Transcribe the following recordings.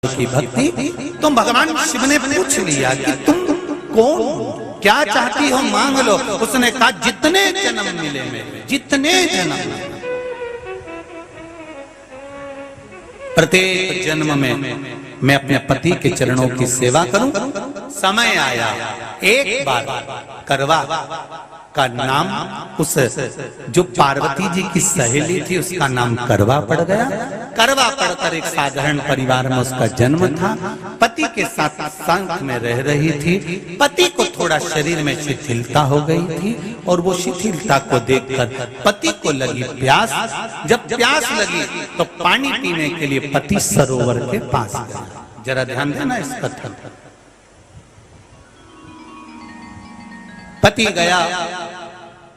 की भक्ति। तो भगवान शिव ने पूछ लिया कि तुम कौन, क्या चाहती हो मांग लो। उसने कहा जितने जन्म मिले मेरे, जितने जन्म, प्रत्येक जन्म में मैं अपने पति के चरणों की सेवा करूं। समय आया एक बार करवा का नाम, उस जो पार्वती जी की सहेली थी उसका नाम करवा पड़ गया। करवा पड़कर एक साधारण परिवार में उसका जन्म था। पति के साथ संग में रह रही थी। पति को थोड़ा शरीर में शिथिलता हो गई थी और वो शिथिलता को देखकर पति को लगी प्यास। जब प्यास लगी तो पानी पीने के लिए पति सरोवर के पास गया। जरा ध्यान देना इस कथन। पति गया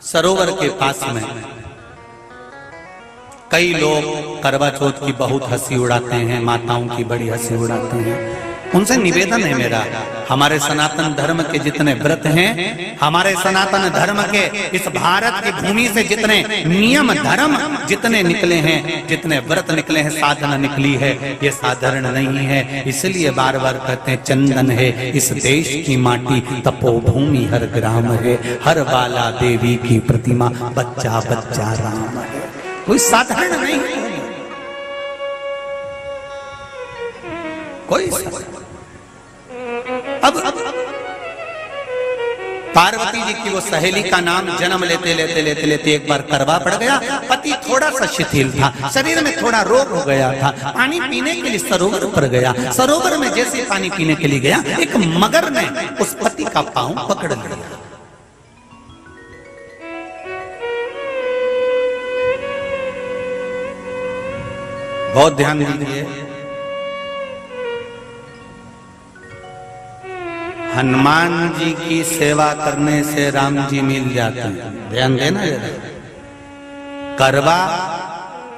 सरोवर के पास में। कई लोग करवा चौथ की बहुत हंसी उड़ाते हैं, माताओं की बड़ी हंसी उड़ाते हैं। उनसे निवेदन है मेरा, हमारे सनातन धर्म के जितने व्रत हैं, हमारे सनातन धर्म के इस भारत की भूमि से जितने नियम धर्म जितने निकले हैं, जितने व्रत निकले हैं, साधना निकली है, ये साधारण नहीं है। इसलिए बार बार कहते हैं चंदन है इस देश की माटी, तपोभूमि हर ग्राम है, हर बाला देवी की प्रतिमा, बच्चा बच्चा राम है। कोई साधारण नहीं है, कोई अब पार्वती जी की वो सहेली का नाम जन्म लेते लेते लेते लेते एक बार करवा पड़ गया। पति थोड़ा सा शिथिल था, शरीर में थोड़ा रोग हो गया था। पानी पीने के लिए सरोवर पर गया। सरोवर में जैसे पानी पीने के लिए गया, एक मगर ने उस पति का पांव पकड़ लिया। बहुत ध्यान दीजिए, हनुमान जी की सेवा करने से राम जी मिल जाते हैं। ध्यान देना जरा। करवा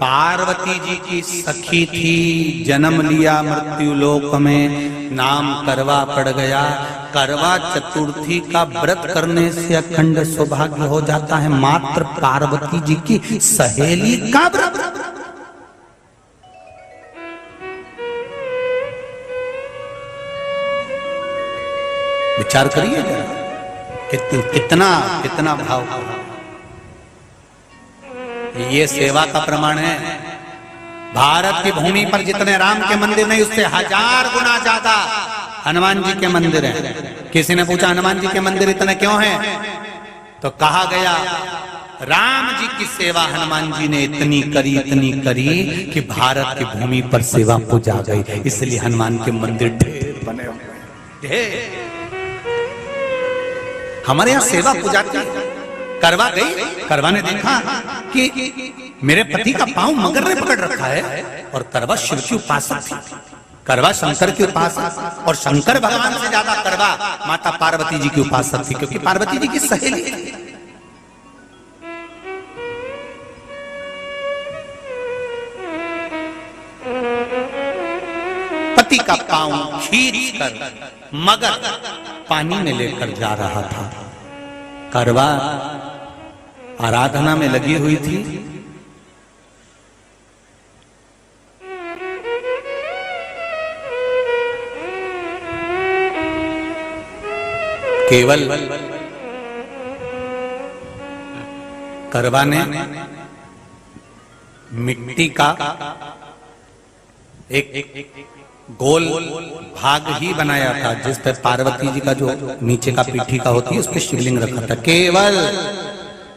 पार्वती जी की सखी थी, जन्म लिया मृत्यु लोक में, नाम करवा पड़ गया। करवा चतुर्थी का व्रत करने से अखंड सौभाग्य हो जाता है। मात्र पार्वती जी की सहेली का व्रत। विचार करिए कितना कितना भाव। ये सेवा का प्रमाण है। भारत की भूमि पर जितने राम के मंदिर नहीं, उससे 1000 गुना ज्यादा हनुमान जी के मंदिर हैं। किसी ने पूछा हनुमान जी के मंदिर इतने क्यों हैं, तो कहा गया राम जी की सेवा हनुमान जी ने इतनी करी कि भारत की भूमि पर सेवा पूजा गई। इसलिए हनुमान के मंदिर ढेर बने हुए, ढेर। हमारे यहाँ सेवा पूजा की। करवा गई, करवा ने देखा कि मेरे पति का पांव मगर ने पकड़ रखा है, और करवा शिव की उपासक थी। करवा शंकर की उपासक, और शंकर भगवान से ज्यादा करवा माता पार्वती जी की उपासक थी, क्योंकि पार्वती जी की सहेली थी। पति का पांव खींच कर मगर पानी में लेकर जा रहा था। करवा आराधना में लगी हुई थी। केवल करवा ने मिट्टी का एक गोल भाग ही बनाया था, जिस पर पार्वती जी का जो नीचे का पीठी का होती है उस पर शिवलिंग रखा था। केवल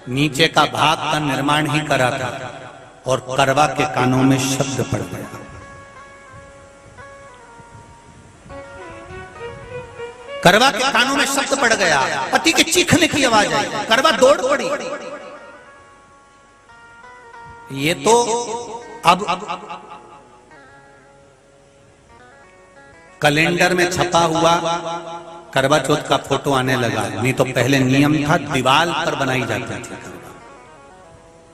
नीचे का भाग का निर्माण ही करा था, और करवा के कानों में शब्द पड़ गया। करवा के कानों में शब्द पड़ गया, पति के चीखने की आवाज आई। करवा दौड़ पड़ी। ये तो अब कैलेंडर में छपा हुआ करवा चौथ का फोटो आने लगा, नहीं तो पहले नियम था दीवार पर बनाई जाती थी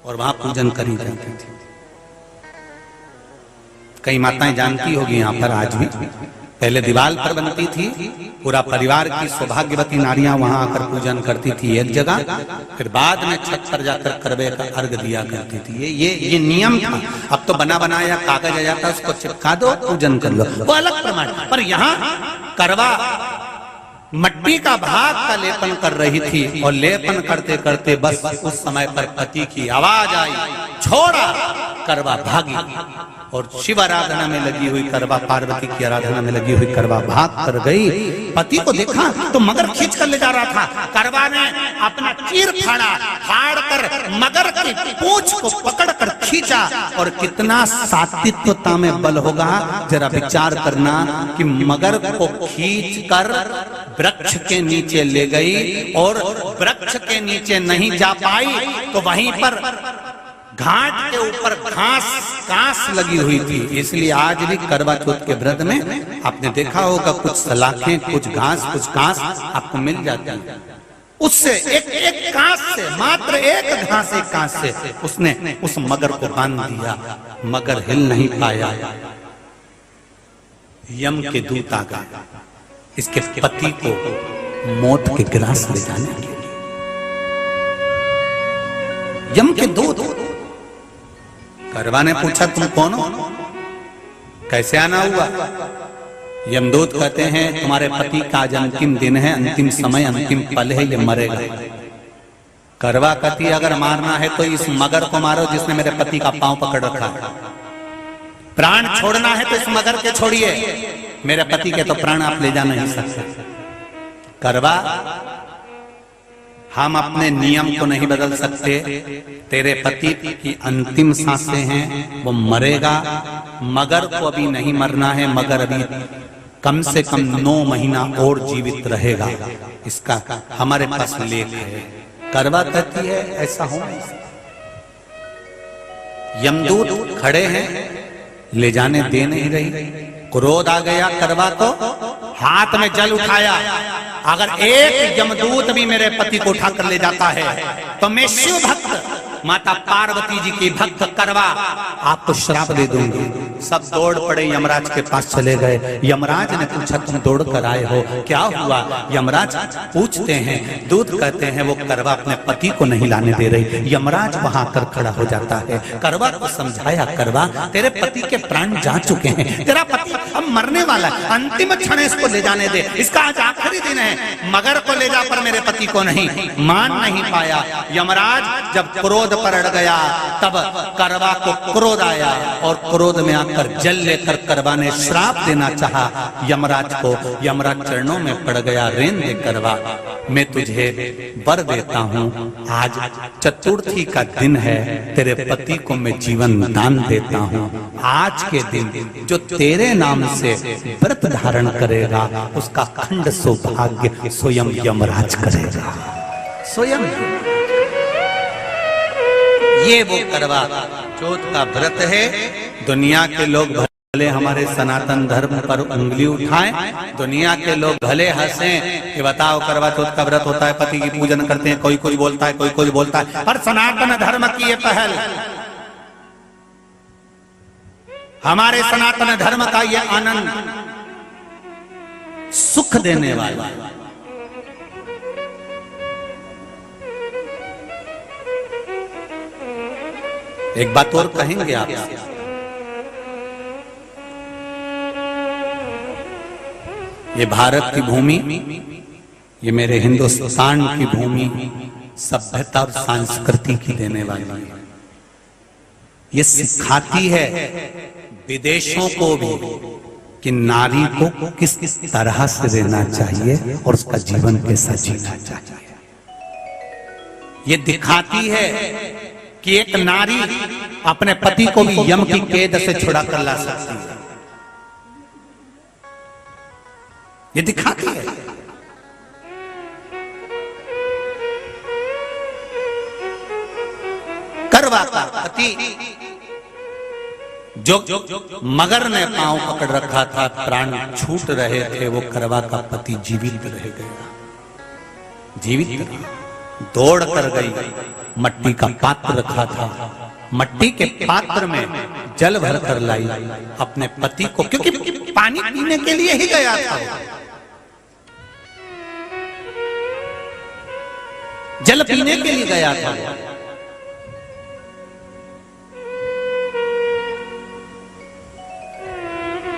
और वहां पूजन करी जाती थी। कई माताएं जानती होगी यहाँ पर आज भी पहले दीवार पर बनती थी, पूरा परिवार की सौभाग्यवती नारियां वहां आकर पूजन करती थी एक जगह, फिर बाद में छत पर जाकर करवे का अर्घ दिया करती थी। ये नियम था। अब तो बना बनाया कागज आ जाता, उसको चिपका दो, पूजन कर लो, वो अलग प्रमाण। पर यहाँ करवा मट्टी का भाग का लेपन कर रही थी, और लेपन करते करते बस उस समय पर पति की आवाज आई, छोड़ा, करवा भागी। और शिव आराधना में लगी हुई करवा, पार्वती की आराधना में लगी हुई करवा भाग कर गई। पति को देखा तो मगर खींच कर ले जा रहा था। करवा ने अपना चीर फाड़ा, फाड़ कर मगर की पूंछ को पकड़ कर खींचा। और कितना सात्विकता में बल होगा, जरा विचार करना कि मगर को खींच कर वृक्ष के नीचे ले गई, और वृक्ष के नीचे नहीं जा पाई तो वहीं पर घाट के ऊपर घास लगी हुई थी। इसलिए आज भी करवा चौथ के व्रत में आपने देखा होगा कुछ सलाखें, कुछ घास आपको मिल जाती है। उससे एक घास से, मात्र एक घास, एक घास से उसने उस मगर को बांध दिया। मगर हिल नहीं पाया। यम के दूत आ गए इसके पति को मौत के ग्रास ले जाने के लिए। यम के दूत। करवा ने पूछा तुम कौन हो, कैसे आना हुआ? यमदूत कहते हैं तुम्हारे पति का आज अंतिम दिन है, अंतिम समय, अंतिम पल है, ये मरेगा। करवा कहती अगर मारना है तो इस मगर को मारो जिसने मेरे पति का पांव पकड़ रखा है। प्राण छोड़ना है तो इस मगर के छोड़िए, मेरे पति के तो प्राण आप ले जा नहीं सकते। करवा, हम अपने नियम को नहीं बदल सकते। तेरे पति की अंतिम सांसें हैं, वो मरेगा। मगर को अभी नहीं मरना है, मगर अभी कम से कम 9 महीना और जीवित रहेगा। इसका हमारे पास लेख है। करवा कहती है ऐसा हो नहीं सकता। यमदूत खड़े हैं, ले जाने दे नहीं रही। क्रोध आ गया करवा को, हाथ में जल उठाया। अगर एक यमदूत भी मेरे पति को उठाकर ले जाता है तो मैं शिव भक्त माता पार्वती जी की भक्त करवा आपको श्राप दे दूंगी। सब दौड़ पड़े, यमराज के पास चले गए। यमराज ने पूछा तुम दौड़ कर आए हो, क्या हुआ? यमराज पूछते हैं, दूत कहते हैं वो करवा अपने पति को नहीं लाने दे रही। यमराज वहां कर खड़ा हो जाता है। करवा को समझाया, करवा तेरे पति के प्राण जा चुके हैं, तेरा पति अब मरने वाला है, अंतिम क्षण इसको ले जाने दे, इसका आज आखिरी दिन है। मगर को ले जा पर मेरे पति को नहीं। मान नहीं पाया। यमराज जब क्रोध पर अड़ गया तब करवा को क्रोध आया, और क्रोध में आकर जल लेकर करवा ने श्राप देना चाहा यमराज को। यमराज चरणों में पड़ गया, रेन दे करवा, मैं तुझे वर देता हूँ, आज चतुर्थी का दिन है, तेरे पति को मैं जीवन दान देता हूँ। आज के दिन जो तेरे नाम से व्रत धारण करेगा उसका खंड सौभाग्य स्वयं यमराज करेगा। स्वयं ये वो करवा चौथ का व्रत है। दुनिया के लोग भले हमारे सनातन धर्म पर उंगली उठाएं, दुनिया के लोग भले हंसें कि बताओ करवा चौथ का व्रत होता है, पति की पूजन करते हैं, कोई कुछ बोलता है, कोई कुछ बोलता है, पर सनातन धर्म की ये पहल, हमारे सनातन धर्म का ये आनंद, सुख देने वाला। एक बात और कहेंगे आपसे, ये भारत की भूमि, ये मेरे हिंदुस्तान की भूमि सभ्यता और संस्कृति की देने वाली है। ये सिखाती है विदेशों को भी कि नारी को किस तरह से रहना चाहिए और उसका जीवन कैसा जीना चाहिए। ये दिखाती है कि एक नारी अपने पति को भी यम की कैद से छुड़ा कर ला सकती है। ये दिखाती है। करवा का पति जो मगर ने पांव पकड़ रखा था, प्राण छूट रहे थे, वो करवा का पति जीवित रह गया। जीवित दौड़ कर गई, मट्टी का पात्र रखा था, मट्टी के पात्र में जल भर कर लाई अपने पति को, क्योंकि पानी पीने के लिए ही गया था, जल पीने के लिए गया था।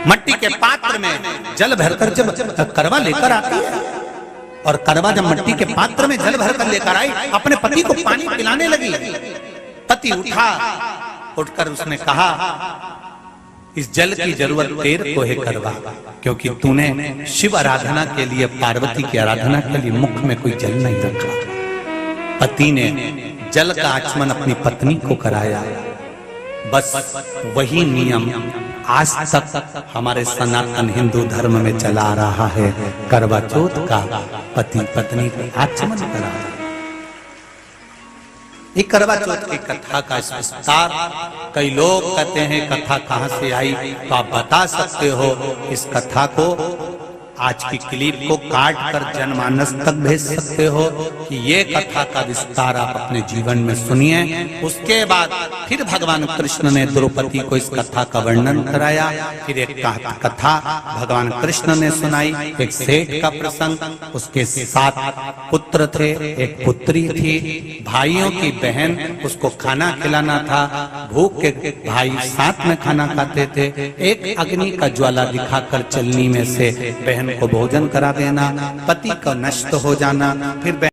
मट्टी के पात्र में जल भरकर जब करवा लेकर आती है, और करवा जब मट्टी के पात्र में जल भरकर लेकर आई, अपने पति को पानी पिलाने लगी। पति उठा, उठकर उसने कहा, इस जल की जरूरत तेरे को है करवा, क्योंकि तूने शिव आराधना के लिए, पार्वती की आराधना के लिए मुख में कोई जल नहीं रखा। पति ने जल का आचमन अपनी पत्नी को कराया। बस वही नियम आज तक हमारे सनातन हिंदू धर्म में चला रहा है। करवा चौथ का पति पत्नी को आचमन करा। ये करवा चौथ की कथा का विस्तार, कई लोग कहते हैं कथा कहां से आई, तो आप बता सकते हो। इस कथा को, आज की क्लिप को काट कर जनमानस तक भेज सकते हो कि ये कथा का विस्तार आप अपने जीवन में सुनिए। उसके बाद फिर भगवान कृष्ण ने द्रौपदी को इस कथा का वर्णन कराया। फिर एक कथा भगवान कृष्ण ने सुनाई, एक सेठ का प्रसंग, उसके 7 पुत्र थे, एक पुत्री थी, भाइयों की बहन, उसको खाना खिलाना था, भूख के भाई साथ में खाना खाते थे। एक अग्नि का ज्वाला दिखाकर चलनी में से बहन को भोजन करा देना, पति का नष्ट हो जाना, फिर